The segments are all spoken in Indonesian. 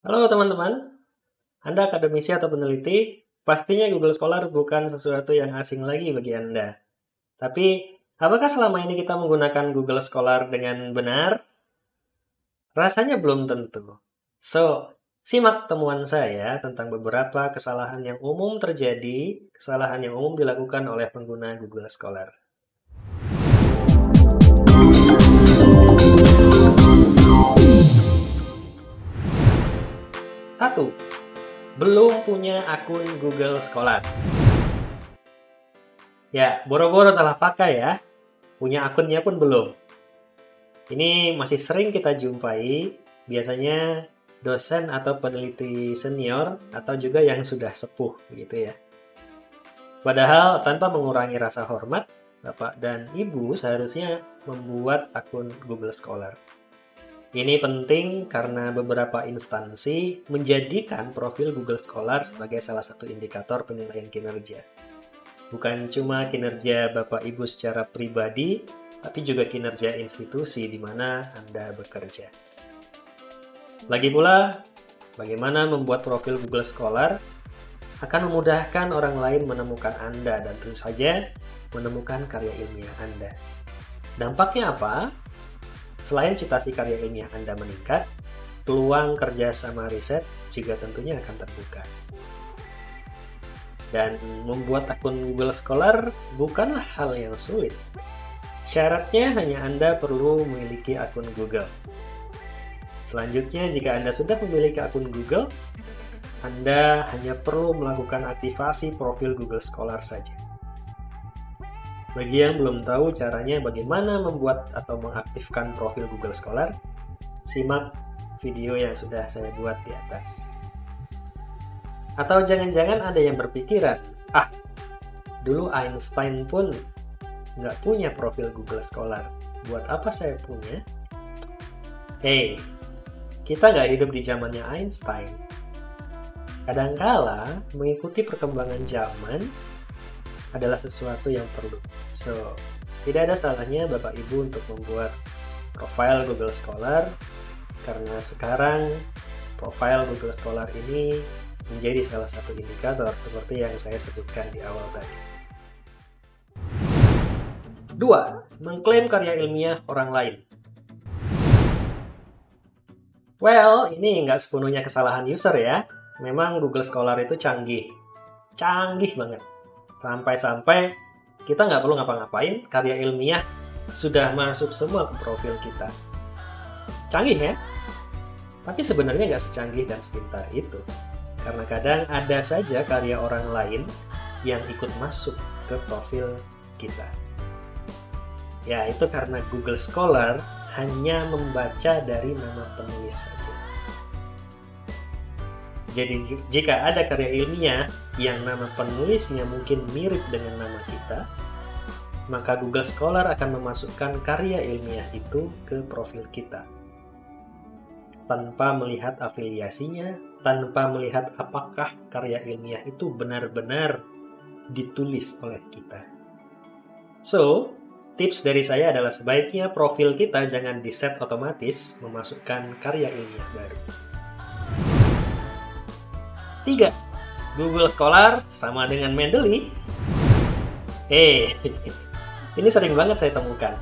Halo teman-teman, Anda akademisi atau peneliti, pastinya Google Scholar bukan sesuatu yang asing lagi bagi Anda. Tapi, apakah selama ini kita menggunakan Google Scholar dengan benar? Rasanya belum tentu. So, simak temuan saya tentang beberapa kesalahan yang umum terjadi, kesalahan yang umum dilakukan oleh pengguna Google Scholar. Satu, belum punya akun Google Scholar. Ya, boro-boro salah pakai ya. Punya akunnya pun belum. Ini masih sering kita jumpai, biasanya dosen atau peneliti senior atau juga yang sudah sepuh gitu ya. Padahal tanpa mengurangi rasa hormat, Bapak dan Ibu seharusnya membuat akun Google Scholar. Ini penting karena beberapa instansi menjadikan profil Google Scholar sebagai salah satu indikator penilaian kinerja. Bukan cuma kinerja Bapak Ibu secara pribadi, tapi juga kinerja institusi di mana Anda bekerja. Lagi pula, bagaimana membuat profil Google Scholar akan memudahkan orang lain menemukan Anda dan tentu saja menemukan karya ilmiah Anda. Dampaknya apa? Selain citasi karya ilmiah Anda meningkat, peluang kerja sama riset juga tentunya akan terbuka. Dan membuat akun Google Scholar bukanlah hal yang sulit. Syaratnya hanya Anda perlu memiliki akun Google. Selanjutnya, jika Anda sudah memiliki akun Google, Anda hanya perlu melakukan aktivasi profil Google Scholar saja. Bagi yang belum tahu caranya bagaimana membuat atau mengaktifkan profil Google Scholar, simak video yang sudah saya buat di atas. Atau jangan-jangan ada yang berpikiran, dulu Einstein pun nggak punya profil Google Scholar. Buat apa saya punya? Hey, kita nggak hidup di zamannya Einstein. Kadangkala, mengikuti perkembangan zaman adalah sesuatu yang perlu. So, tidak ada salahnya Bapak Ibu untuk membuat profil Google Scholar, karena sekarang profil Google Scholar ini menjadi salah satu indikator seperti yang saya sebutkan di awal tadi. 2. Mengklaim karya ilmiah orang lain. Well, ini nggak sepenuhnya kesalahan user ya. Memang Google Scholar itu canggih. Canggih banget. Sampai-sampai kita nggak perlu ngapa-ngapain, karya ilmiah sudah masuk semua ke profil kita. Canggih ya? Tapi sebenarnya nggak secanggih dan sepintar itu. Karena kadang ada saja karya orang lain yang ikut masuk ke profil kita. Ya, itu karena Google Scholar hanya membaca dari nama penulis saja. Jadi, jika ada karya ilmiah yang nama penulisnya mungkin mirip dengan nama kita, maka Google Scholar akan memasukkan karya ilmiah itu ke profil kita. Tanpa melihat afiliasinya, tanpa melihat apakah karya ilmiah itu benar-benar ditulis oleh kita. So, tips dari saya adalah sebaiknya profil kita jangan di-set otomatis memasukkan karya ilmiah baru. 3. Google Scholar sama dengan Mendeley. Ini sering banget saya temukan.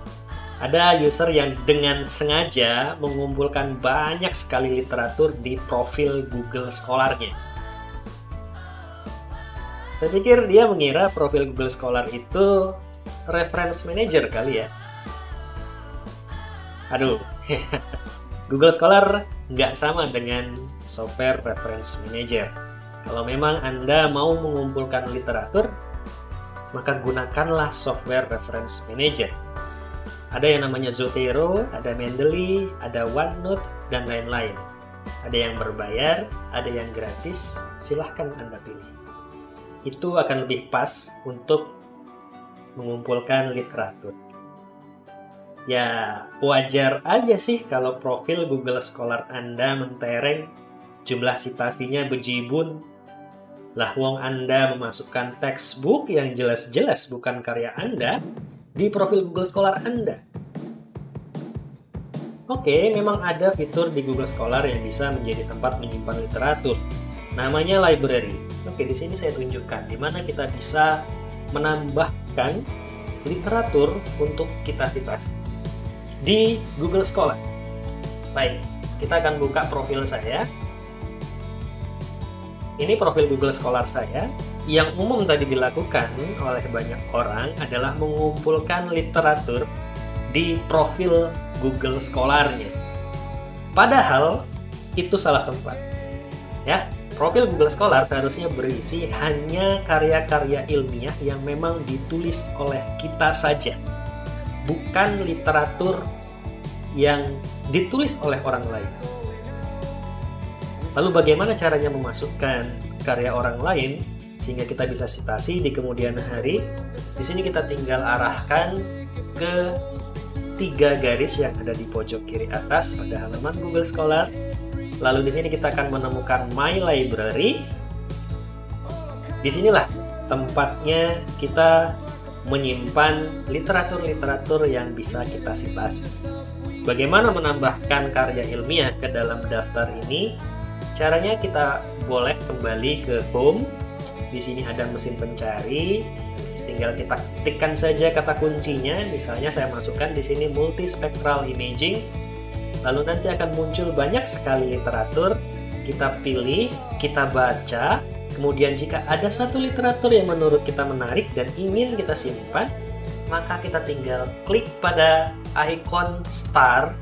Ada user yang dengan sengaja mengumpulkan banyak sekali literatur di profil Google Scholar-nya. Saya pikir dia mengira profil Google Scholar itu reference manager kali ya. Aduh, Google Scholar nggak sama dengan software reference manager. Kalau memang Anda mau mengumpulkan literatur, maka gunakanlah software reference manager. Ada yang namanya Zotero, ada Mendeley, ada OneNote, dan lain-lain. Ada yang berbayar, ada yang gratis, silahkan Anda pilih. Itu akan lebih pas untuk mengumpulkan literatur. Ya, wajar aja sih kalau profil Google Scholar Anda mentereng, jumlah citasinya bejibun. Lah wong Anda memasukkan textbook yang jelas-jelas bukan karya Anda di profil Google Scholar Anda. Oke, memang ada fitur di Google Scholar yang bisa menjadi tempat menyimpan literatur. Namanya library. Oke, di sini saya tunjukkan di mana kita bisa menambahkan literatur untuk kita citasi di Google Scholar. Baik, kita akan buka profil saya. Ini profil Google Scholar saya. Yang umum tadi dilakukan oleh banyak orang adalah mengumpulkan literatur di profil Google Scholar-nya. Padahal itu salah tempat. Ya, profil Google Scholar seharusnya berisi hanya karya-karya ilmiah yang memang ditulis oleh kita saja, bukan literatur yang ditulis oleh orang lain. Lalu bagaimana caranya memasukkan karya orang lain sehingga kita bisa citasi di kemudian hari? Di sini kita tinggal arahkan ke 3 garis yang ada di pojok kiri atas pada halaman Google Scholar. Lalu di sini kita akan menemukan My Library. Disinilah tempatnya kita menyimpan literatur-literatur yang bisa kita citasi. Bagaimana menambahkan karya ilmiah ke dalam daftar ini? Caranya kita boleh kembali ke Home. Di sini ada mesin pencari. Tinggal kita ketikkan saja kata kuncinya. Misalnya saya masukkan di sini multispectral imaging. Lalu nanti akan muncul banyak sekali literatur. Kita pilih, kita baca. Kemudian jika ada satu literatur yang menurut kita menarik dan ingin kita simpan, maka kita tinggal klik pada icon star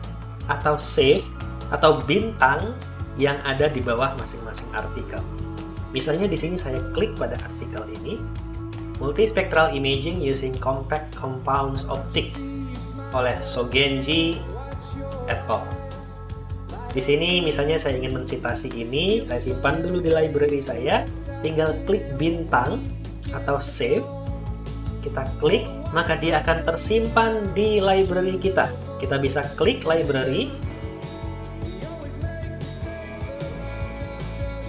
atau save atau bintang yang ada di bawah masing-masing artikel. Misalnya di sini saya klik pada artikel ini, Multispectral Imaging Using Compact Compounds Optic oleh Sogenji et al. Di sini misalnya saya ingin mensitasi ini, saya simpan dulu di library saya, tinggal klik bintang atau save, kita klik, maka dia akan tersimpan di library kita. Kita bisa klik library.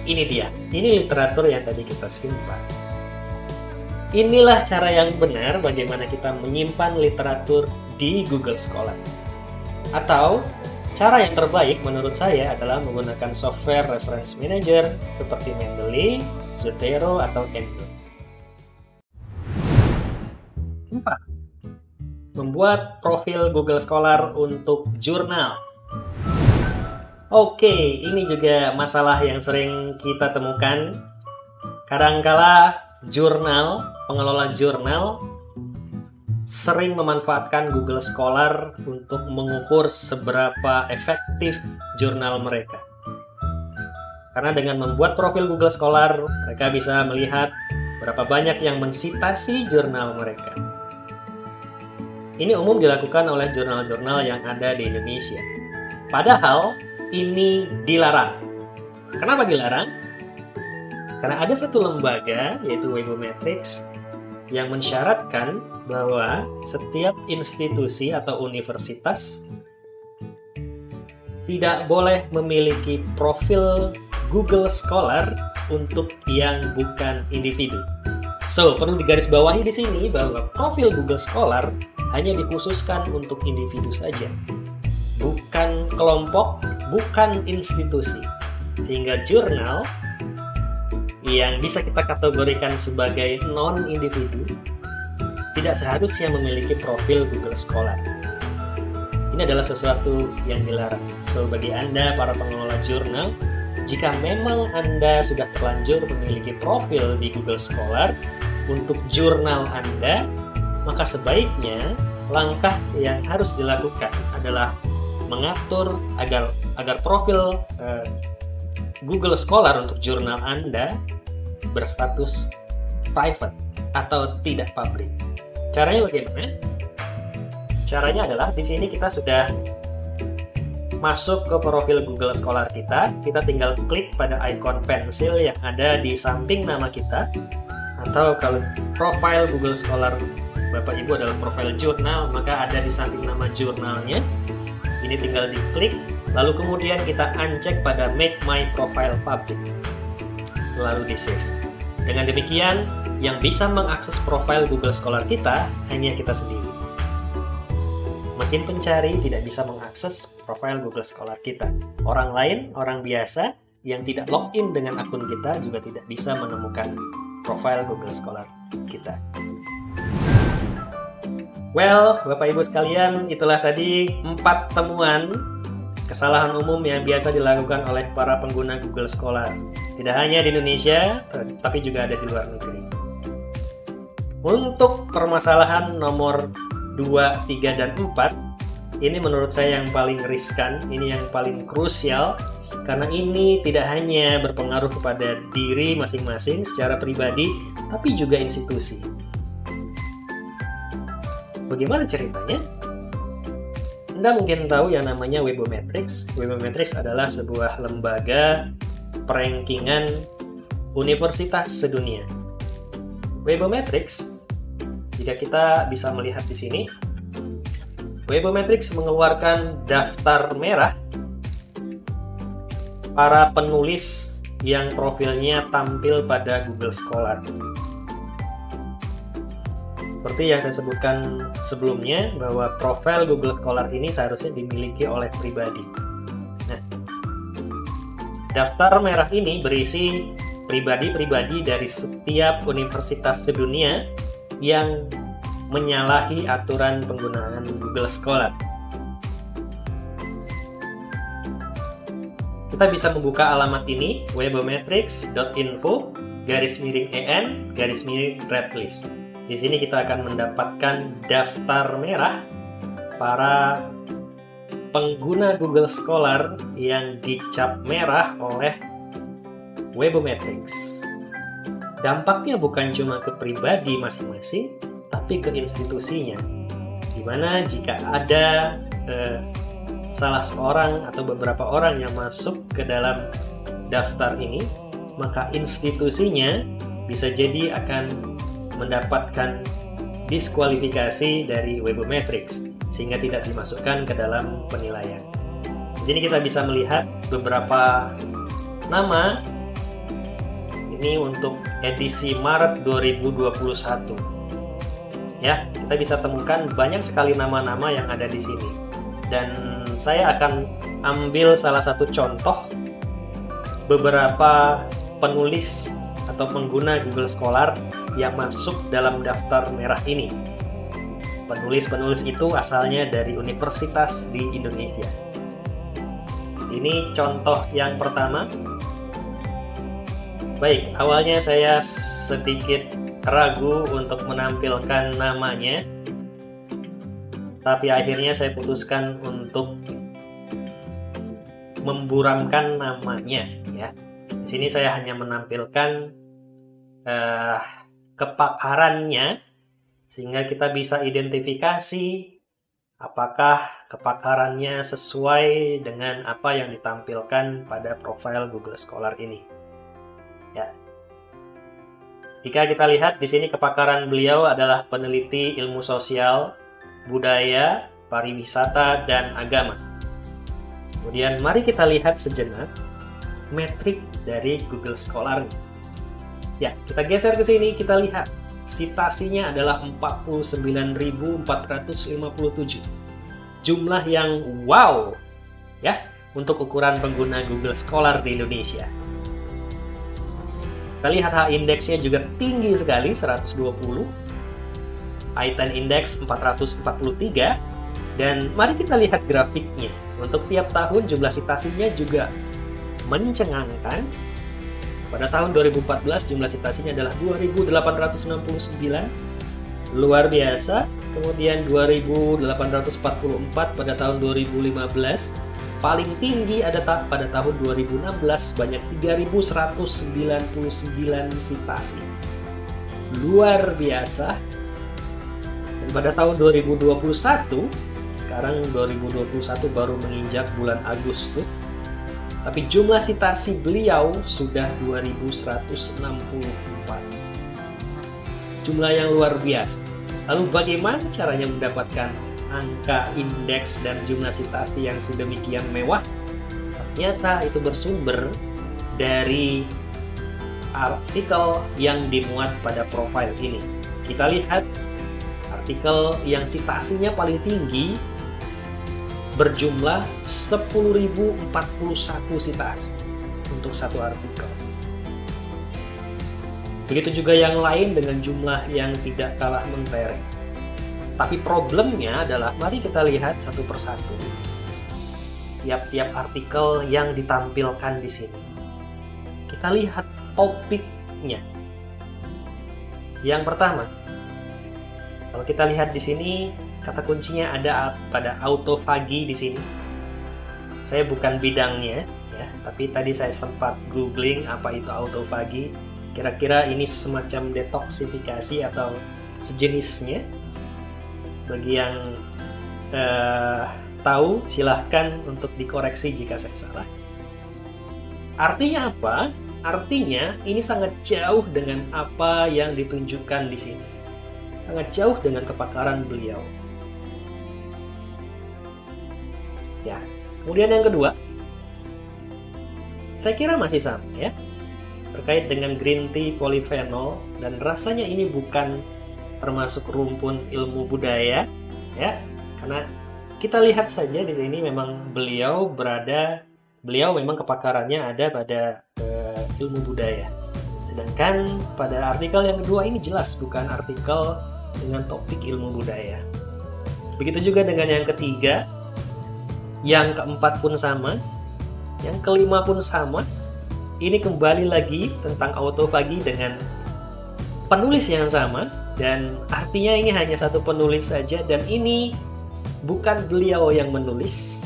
Ini dia, ini literatur yang tadi kita simpan. Inilah cara yang benar bagaimana kita menyimpan literatur di Google Scholar. Atau cara yang terbaik menurut saya adalah menggunakan software reference manager seperti Mendeley, Zotero, atau Endo. 4. Membuat profil Google Scholar untuk jurnal. Oke, ini juga masalah yang sering kita temukan. Kadangkala jurnal, pengelola jurnal sering memanfaatkan Google Scholar untuk mengukur seberapa efektif jurnal mereka. Karena dengan membuat profil Google Scholar, mereka bisa melihat berapa banyak yang mensitasi jurnal mereka. Ini umum dilakukan oleh jurnal-jurnal yang ada di Indonesia. Padahal ini dilarang. Kenapa dilarang? Karena ada satu lembaga, yaitu Webometrics, yang mensyaratkan bahwa setiap institusi atau universitas tidak boleh memiliki profil Google Scholar untuk yang bukan individu. So, perlu digarisbawahi di sini bahwa profil Google Scholar hanya dikhususkan untuk individu saja, bukan kelompok, bukan institusi. Sehingga jurnal yang bisa kita kategorikan sebagai non-individu tidak seharusnya memiliki profil Google Scholar. Ini adalah sesuatu yang dilarang. So, bagi Anda, para pengelola jurnal, jika memang Anda sudah terlanjur memiliki profil di Google Scholar untuk jurnal Anda, maka sebaiknya langkah yang harus dilakukan adalah mengatur agar profil Google Scholar untuk jurnal Anda berstatus private atau tidak publik. Caranya bagaimana? Caranya adalah di sini kita sudah masuk ke profil Google Scholar kita tinggal klik pada icon pensil yang ada di samping nama kita, atau kalau profil Google Scholar Bapak Ibu adalah profil jurnal, maka ada di samping nama jurnalnya. Ini tinggal diklik, lalu kemudian kita uncheck pada Make My Profile Public, lalu di save. Dengan demikian, yang bisa mengakses profil Google Scholar kita hanya kita sendiri. mesin pencari tidak bisa mengakses profil Google Scholar kita. Orang lain, orang biasa yang tidak login dengan akun kita juga tidak bisa menemukan profil Google Scholar kita. Well, Bapak Ibu sekalian, itulah tadi 4 temuan kesalahan umum yang biasa dilakukan oleh para pengguna Google Scholar. Tidak hanya di Indonesia, tapi juga ada di luar negeri. Untuk permasalahan nomor 2, 3, dan 4, ini menurut saya yang paling riskan, ini yang paling krusial, karena ini tidak hanya berpengaruh kepada diri masing-masing secara pribadi, tapi juga institusi. Bagaimana ceritanya? Anda mungkin tahu yang namanya Webometrics. Webometrics adalah sebuah lembaga perankingan universitas sedunia. Webometrics, jika kita bisa melihat di sini, Webometrics mengeluarkan daftar merah para penulis yang profilnya tampil pada Google Scholar. Seperti yang saya sebutkan sebelumnya, bahwa profil Google Scholar ini seharusnya dimiliki oleh pribadi. Nah, daftar merah ini berisi pribadi-pribadi dari setiap universitas sedunia yang menyalahi aturan penggunaan Google Scholar. Kita bisa membuka alamat ini, webometrics.info/en/redlist. Di sini kita akan mendapatkan daftar merah para pengguna Google Scholar yang dicap merah oleh Webometrics. Dampaknya bukan cuma ke pribadi masing-masing, tapi ke institusinya. Dimana jika ada salah seorang atau beberapa orang yang masuk ke dalam daftar ini, maka institusinya bisa jadi akan mendapatkan diskualifikasi dari Webometrics sehingga tidak dimasukkan ke dalam penilaian. Di sini kita bisa melihat beberapa nama ini untuk edisi Maret 2021. Ya, kita bisa temukan banyak sekali nama-nama yang ada di sini. Dan saya akan ambil salah satu contoh beberapa penulis atau pengguna Google Scholar yang masuk dalam daftar merah ini. Penulis-penulis itu asalnya dari universitas di Indonesia. Ini contoh yang pertama. Baik, awalnya saya sedikit ragu untuk menampilkan namanya, tapi akhirnya saya putuskan untuk memburamkan namanya. Ya, di sini saya hanya menampilkan kepakarannya sehingga kita bisa identifikasi apakah kepakarannya sesuai dengan apa yang ditampilkan pada profil Google Scholar ini. Ya. Jika kita lihat di sini kepakaran beliau adalah peneliti ilmu sosial, budaya, pariwisata, dan agama. Kemudian mari kita lihat sejenak metrik dari Google Scholar. Ya, kita geser ke sini, kita lihat citasinya adalah 49.457. Jumlah yang wow ya untuk ukuran pengguna Google Scholar di Indonesia. Kita lihat H-indeksnya juga tinggi sekali, 120. I10 index 443. Dan mari kita lihat grafiknya. Untuk tiap tahun jumlah citasinya juga mencengangkan. Pada tahun 2014 jumlah citasinya adalah 2.869. Luar biasa. Kemudian 2.844 pada tahun 2015. Paling tinggi ada pada tahun 2016 banyak 3.199 citasi. Luar biasa. Dan pada tahun 2021, sekarang 2021 baru menginjak bulan Agustus, tapi jumlah citasi beliau sudah 2.164. Jumlah yang luar biasa. Lalu bagaimana caranya mendapatkan angka indeks dan jumlah citasi yang sedemikian mewah? Ternyata itu bersumber dari artikel yang dimuat pada profil ini. Kita lihat artikel yang citasinya paling tinggi berjumlah 10.041 citasi untuk satu artikel. Begitu juga yang lain dengan jumlah yang tidak kalah mentereng. Tapi problemnya adalah, mari kita lihat satu persatu tiap-tiap artikel yang ditampilkan di sini. Kita lihat topiknya. Yang pertama, kalau kita lihat di sini, kata kuncinya ada pada autofagi di sini. Saya bukan bidangnya, ya, tapi tadi saya sempat googling apa itu autofagi. Kira-kira ini semacam detoksifikasi atau sejenisnya. Bagi yang tahu, silahkan untuk dikoreksi jika saya salah. Artinya apa? Artinya ini sangat jauh dengan apa yang ditunjukkan di sini. Sangat jauh dengan kepakaran beliau. Ya. Kemudian yang kedua, saya kira masih sama ya. Terkait dengan green tea polifenol, dan rasanya ini bukan termasuk rumpun ilmu budaya ya. Karena kita lihat saja di sini memang beliau memang kepakarannya ada pada ilmu budaya. Sedangkan pada artikel yang kedua ini jelas bukan artikel dengan topik ilmu budaya. Begitu juga dengan yang ketiga, yang keempat pun sama, yang kelima pun sama. Ini kembali lagi tentang autofagi dengan penulis yang sama, dan artinya ini hanya satu penulis saja, dan ini bukan beliau yang menulis.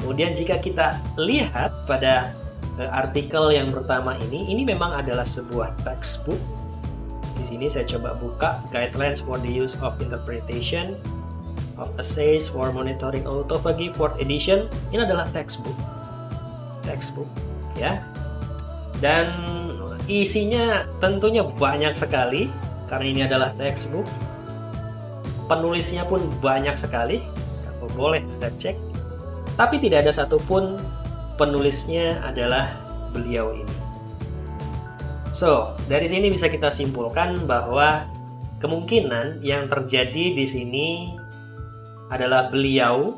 Kemudian jika kita lihat pada artikel yang pertama ini memang adalah sebuah textbook. Di sini saya coba buka Guidelines for the Use of Interpretation of Essays for Monitoring Autophagy 4th edition. Ini adalah textbook ya. Dan isinya tentunya banyak sekali karena ini adalah textbook. Penulisnya pun banyak sekali, kalau boleh Anda cek. Tapi tidak ada satupun penulisnya adalah beliau ini. So, dari sini bisa kita simpulkan bahwa kemungkinan yang terjadi di sini adalah beliau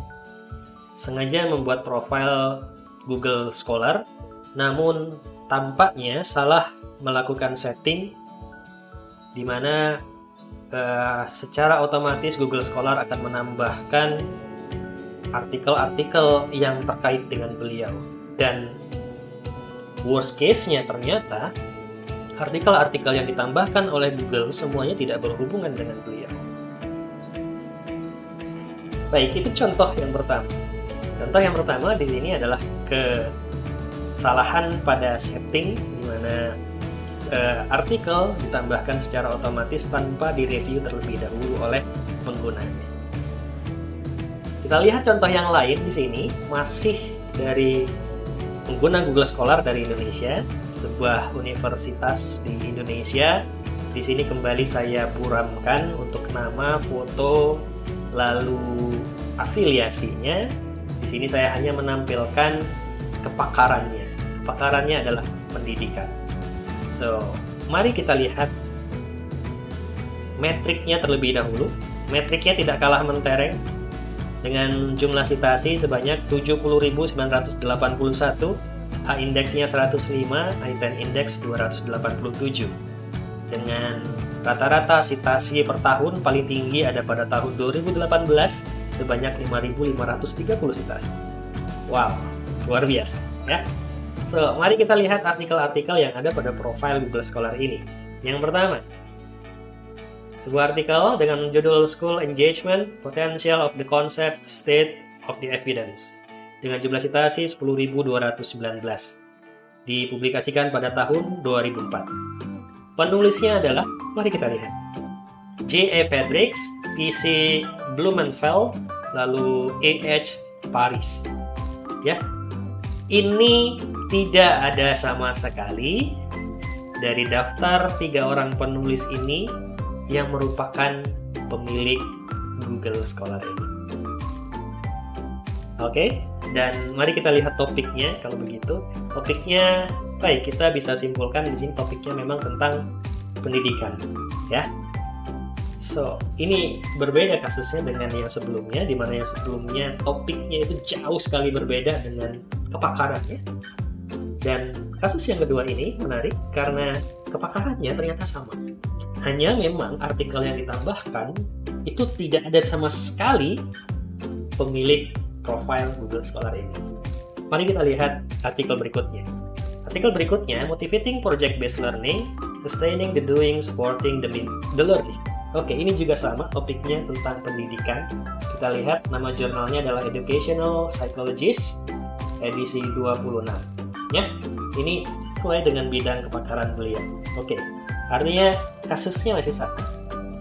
sengaja membuat profil Google Scholar, namun tampaknya salah melakukan setting, di mana secara otomatis Google Scholar akan menambahkan artikel-artikel yang terkait dengan beliau. Dan worst case-nya ternyata artikel-artikel yang ditambahkan oleh Google semuanya tidak berhubungan dengan beliau. Baik, itu contoh yang pertama. Contoh yang pertama di sini adalah kesalahan pada setting, di mana artikel ditambahkan secara otomatis tanpa direview terlebih dahulu oleh penggunanya. Kita lihat contoh yang lain di sini, masih dari pengguna Google Scholar dari Indonesia, sebuah universitas di Indonesia. Di sini kembali saya buramkan untuk nama, foto, lalu afiliasinya. Di sini saya hanya menampilkan kepakarannya. Kepakarannya adalah pendidikan. So, mari kita lihat metriknya terlebih dahulu. Metriknya tidak kalah mentereng dengan jumlah citasi sebanyak 70.981, H-indeksnya 105, I-10 index 287. Dengan rata-rata citasi per tahun paling tinggi ada pada tahun 2018 sebanyak 5.530 citasi. Wow, luar biasa ya. So, mari kita lihat artikel-artikel yang ada pada profil Google Scholar ini. Yang pertama, sebuah artikel dengan judul School Engagement, Potential of the Concept, State of the Evidence, dengan jumlah citasi 10.219. Dipublikasikan pada tahun 2004. Penulisnya adalah, mari kita lihat, J.E. Fredericks, P.C. Blumenfeld, lalu A.H. Paris. Ya, ini tidak ada sama sekali dari daftar 3 orang penulis ini yang merupakan pemilik Google Scholar ini. Oke, dan mari kita lihat topiknya. Kalau begitu, topiknya baik, kita bisa simpulkan di sini topiknya memang tentang pendidikan, ya. So, ini berbeda kasusnya dengan yang sebelumnya, di mana yang sebelumnya topiknya itu jauh sekali berbeda dengan kepakarannya. Dan kasus yang kedua ini menarik karena kepakarannya ternyata sama. Hanya memang artikel yang ditambahkan itu tidak ada sama sekali pemilik profile Google Scholar ini. Mari kita lihat artikel berikutnya. Artikel berikutnya, Motivating Project-Based Learning, Sustaining the Doing, Supporting the Learning. Oke, ini juga sama, topiknya tentang pendidikan. Kita lihat nama jurnalnya adalah Educational Psychologist, edisi 26. Ya, ini sesuai dengan bidang kepakaran beliau. Oke, artinya kasusnya masih sama.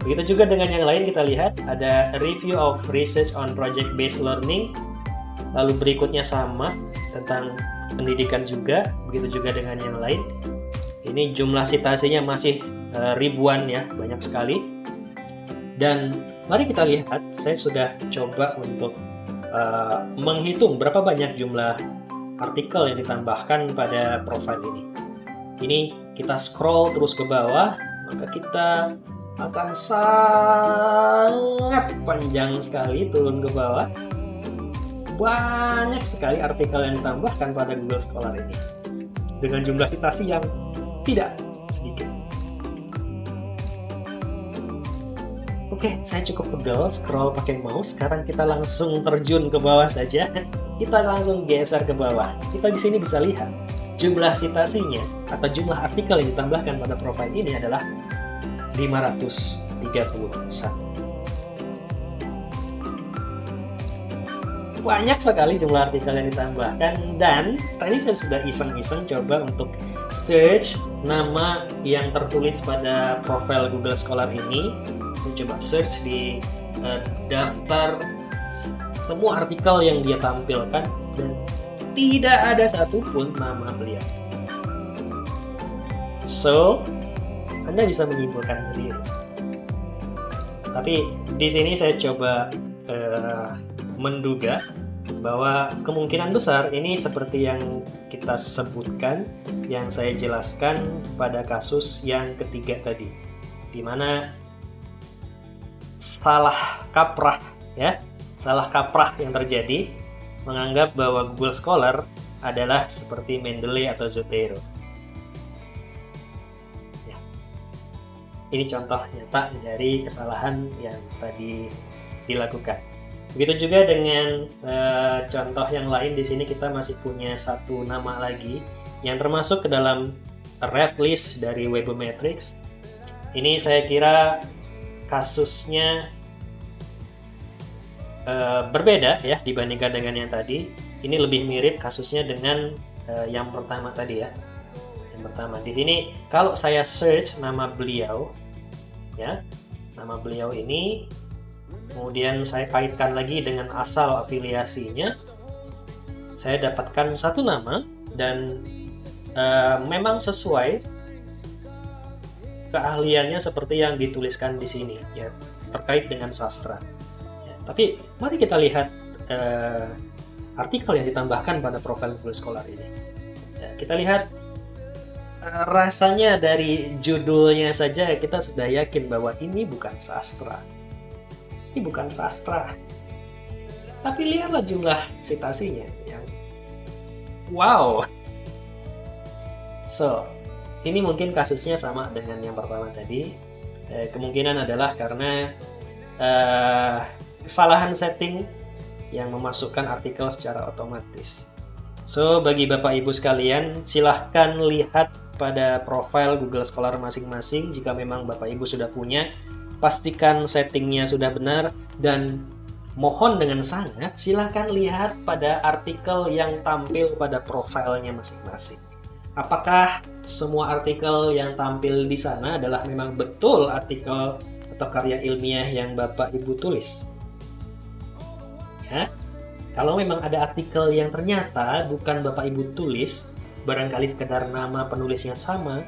Begitu juga dengan yang lain, kita lihat ada Review of Research on Project-Based Learning. Lalu berikutnya sama, tentang pendidikan juga. Begitu juga dengan yang lain. Ini jumlah citasinya masih ribuan ya, banyak sekali. Dan mari kita lihat, saya sudah coba untuk menghitung berapa banyak jumlah artikel yang ditambahkan pada profile ini. Ini kita scroll terus ke bawah, maka kita akan sangat panjang sekali turun ke bawah. Banyak sekali artikel yang ditambahkan pada Google Scholar ini dengan jumlah citasi yang tidak sedikit. Oke, saya cukup pegel scroll pakai mouse. Sekarang kita langsung terjun ke bawah saja. Kita langsung geser ke bawah. Kita di sini bisa lihat jumlah citasinya atau jumlah artikel yang ditambahkan pada profil ini adalah 531. Banyak sekali jumlah artikel yang ditambahkan, dan tadi saya sudah iseng-iseng coba untuk search nama yang tertulis pada profil Google Scholar ini. Saya coba search di daftar semua artikel yang dia tampilkan dan tidak ada satupun nama beliau. So, Anda bisa menyimpulkan sendiri. Tapi di sini saya coba menduga bahwa kemungkinan besar ini seperti yang kita sebutkan, yang saya jelaskan pada kasus yang ketiga tadi, di mana salah kaprah yang terjadi menganggap bahwa Google Scholar adalah seperti Mendeley atau Zotero. Ya. Ini contoh nyata dari kesalahan yang tadi dilakukan. Begitu juga dengan contoh yang lain. Di sini kita masih punya satu nama lagi yang termasuk ke dalam red list dari Webometrics. Ini saya kira kasusnya berbeda ya dibandingkan dengan yang tadi. Ini lebih mirip kasusnya dengan yang pertama tadi ya. Yang pertama di sini kalau saya search nama beliau ya, nama beliau ini, kemudian saya kaitkan lagi dengan asal afiliasinya, saya dapatkan satu nama dan memang sesuai keahliannya seperti yang dituliskan di sini ya, terkait dengan sastra ya. Tapi mari kita lihat artikel yang ditambahkan pada profil Google Scholar ini ya, kita lihat rasanya dari judulnya saja kita sudah yakin bahwa ini bukan sastra. Ini bukan sastra. Tapi lihatlah jumlah citasinya yang wow. So, ini mungkin kasusnya sama dengan yang pertama tadi. Kemungkinan adalah karena kesalahan setting yang memasukkan artikel secara otomatis. So, bagi Bapak Ibu sekalian, silahkan lihat pada profil Google Scholar masing-masing. Jika memang Bapak Ibu sudah punya, pastikan settingnya sudah benar, dan mohon dengan sangat silahkan lihat pada artikel yang tampil pada profilnya masing-masing. Apakah semua artikel yang tampil di sana adalah memang betul artikel atau karya ilmiah yang Bapak Ibu tulis? Ya, kalau memang ada artikel yang ternyata bukan Bapak Ibu tulis, barangkali sekedar nama penulisnya sama,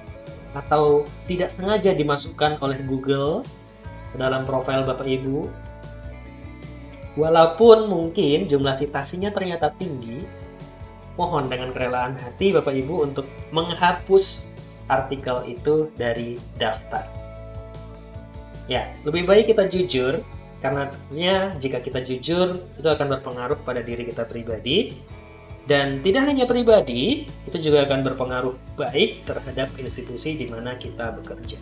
atau tidak sengaja dimasukkan oleh Google ke dalam profil Bapak Ibu, walaupun mungkin jumlah citasinya ternyata tinggi, mohon dengan kerelaan hati Bapak Ibu untuk menghapus artikel itu dari daftar. Ya, lebih baik kita jujur, karena tentunya jika kita jujur, itu akan berpengaruh pada diri kita pribadi. Dan tidak hanya pribadi, itu juga akan berpengaruh baik terhadap institusi di mana kita bekerja.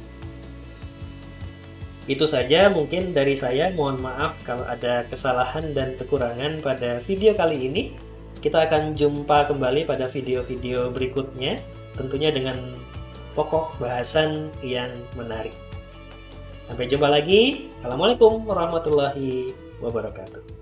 Itu saja mungkin dari saya. Mohon maaf kalau ada kesalahan dan kekurangan pada video kali ini. Kita akan jumpa kembali pada video-video berikutnya, tentunya dengan pokok bahasan yang menarik. Sampai jumpa lagi. Assalamualaikum warahmatullahi wabarakatuh.